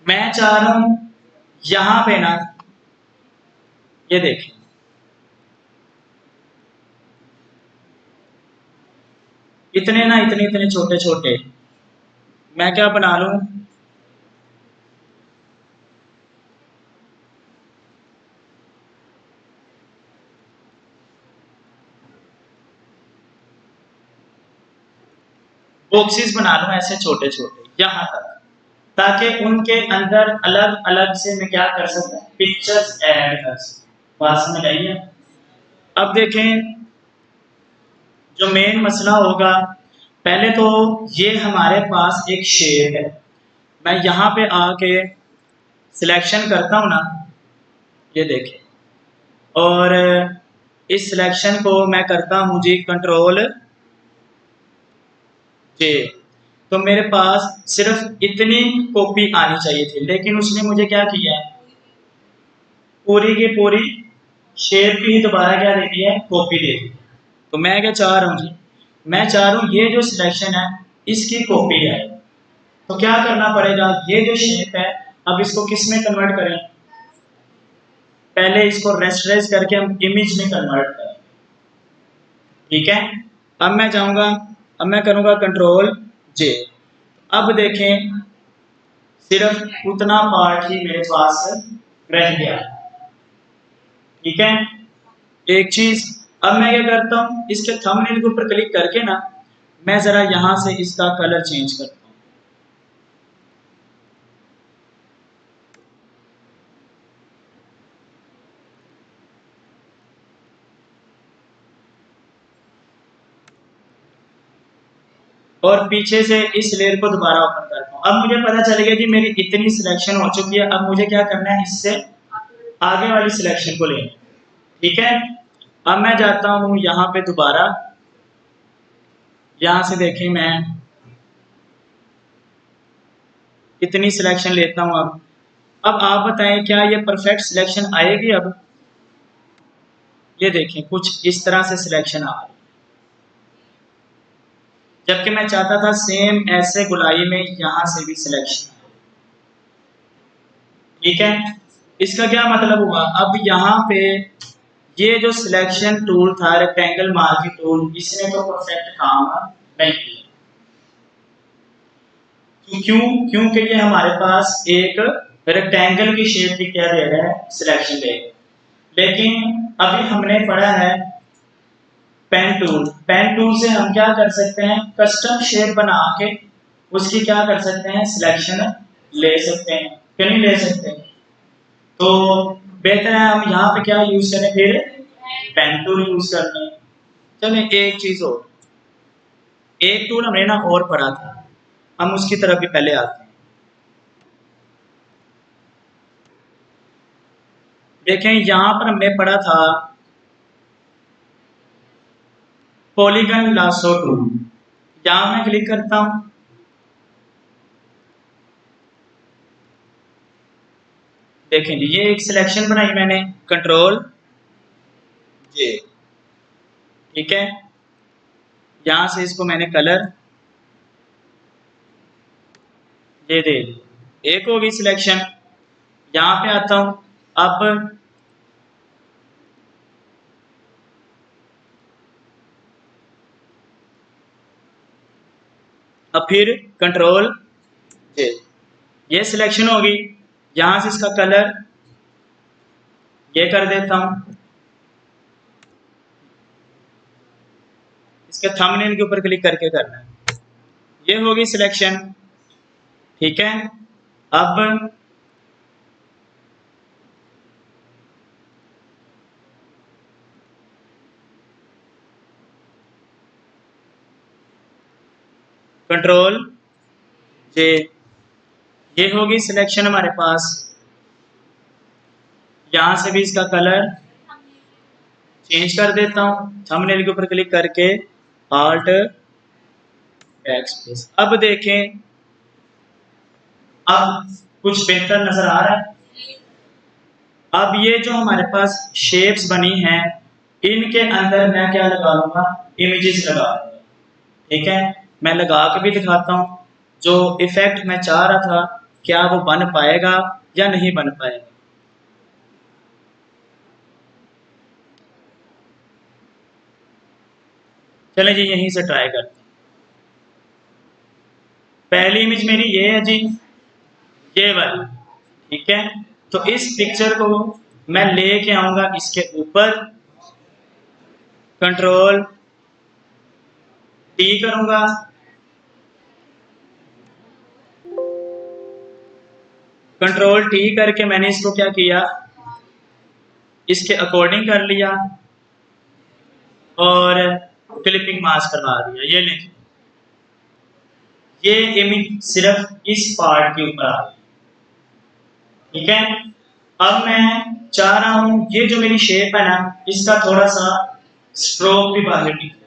मैं चाह रहा हूं यहां पे ना, ये देखें, इतने ना इतने इतने छोटे छोटे मैं क्या बना लूं, बॉक्सेस बना लूं ऐसे छोटे छोटे यहां तक, ताकि उनके अंदर अलग अलग से मैं क्या कर सकता हूं, पिक्चर्स ऐड कर सकता, बात समझ आई है। अब देखें, जो मेन मसला होगा, पहले तो ये हमारे पास एक शेप है, मैं यहाँ पे आके सिलेक्शन करता हूँ ना, ये देखें, और इस सिलेक्शन को मैं करता हूँ जी कंट्रोल जे, तो मेरे पास सिर्फ इतनी कॉपी आनी चाहिए थी, लेकिन उसने मुझे क्या किया, पूरी की पूरी शेप की ही दोबारा क्या दे दी है, कॉपी दे दी। तो मैं क्या चाह रहा हूँ जी, मैं चाह रहा हूँ ये जो सिलेक्शन है इसकी कॉपी है, तो क्या करना पड़ेगा, ये जो शेप है अब इसको किस में कन्वर्ट करें, पहले इसको रेस्टराइज करके हम इमेज में कन्वर्ट करें, ठीक है। अब मैं जाऊंगा, अब मैं करूंगा कंट्रोल जे, अब देखें सिर्फ उतना पार्ट ही मेरे पास रह गया, ठीक है। एक चीज, अब मैं क्या करता हूं, इसके थंबनेल के ऊपर क्लिक करके ना मैं जरा यहां से इसका कलर चेंज करता हूं, और पीछे से इस लेयर को दोबारा ओपन करता हूं। अब मुझे पता चल गया कि मेरी इतनी सिलेक्शन हो चुकी है, अब मुझे क्या करना है, इससे आगे वाली सिलेक्शन को लेना, ठीक है। अब मैं जाता हूं यहां पे दोबारा, यहां से देखें मैं इतनी सिलेक्शन लेता हूं। अब आप बताएं क्या ये परफेक्ट सिलेक्शन आएगी। अब ये देखें कुछ इस तरह से सिलेक्शन आ रही है, जबकि मैं चाहता था सेम ऐसे गुलाई में यहां से भी सिलेक्शन, ठीक है। इसका क्या मतलब हुआ, अब यहाँ पे ये जो सिलेक्शन टूल था रेक्टेंगल मार्किंग टूल, इसने तो परफेक्ट काम नहीं किया। क्यों, क्योंकि ये हमारे पास एक रेक्टेंगल की शेप की क्या दे रहा है, सिलेक्शन दे रहा है। लेकिन अभी हमने पढ़ा है पेन टूल, पेन टूल से हम क्या कर सकते हैं, कस्टम शेप बना के उसकी क्या कर सकते हैं, सिलेक्शन ले सकते हैं कि नहीं ले सकते। तो बेहतर है हम यहाँ पे क्या यूज करें, फिर पेन टूल यूज कर लें। चलिए एक चीज और, एक टूल हमने ना और पढ़ा था, हम उसकी तरफ भी पहले आते हैं। देखें यहां पर हमने पढ़ा था पॉलीगन लासो टूल, यहां मैं क्लिक करता हूं, देखें जी ये एक सिलेक्शन बनाई मैंने, कंट्रोल जे, ठीक है। यहां से इसको मैंने कलर ये दे दी, एक होगी सिलेक्शन। यहां पे आता हूं, अब फिर कंट्रोल जे, ये सिलेक्शन होगी, यहां से इसका कलर ये कर देता हूं, इसके थंबनेल के ऊपर क्लिक करके करना है, ये होगी सिलेक्शन, ठीक है। अब कंट्रोल जे, ये होगी सिलेक्शन हमारे पास, यहां से भी इसका कलर चेंज कर देता हूं, थंबनेल के ऊपर क्लिक करके आल्ट बैकस्पेस। अब देखें, अब कुछ बेहतर नजर आ रहा है। अब ये जो हमारे पास शेप्स बनी हैं, इनके अंदर मैं क्या लगा लूंगा, इमेजेस लगा लूंगा, ठीक है। मैं लगा के भी दिखाता हूं, जो इफेक्ट मैं चाह रहा था क्या वो बन पाएगा या नहीं बन पाएगा। चले जी यहीं से ट्राई करते हैं। पहली इमेज मेरी ये है जी, ये वाली, ठीक है। तो इस पिक्चर को मैं लेके आऊंगा इसके ऊपर, कंट्रोल टी करूंगा, कंट्रोल टी करके मैंने इसको क्या किया, इसके अकॉर्डिंग कर लिया और क्लिपिंग मास्क करवा दिया। ये देखिए, ये इमेज सिर्फ इस पार्ट के ऊपर आ गई, ठीक है। अब मैं चाह रहा हूं ये जो मेरी शेप है ना, इसका थोड़ा सा स्ट्रोक भी बाहर निकले।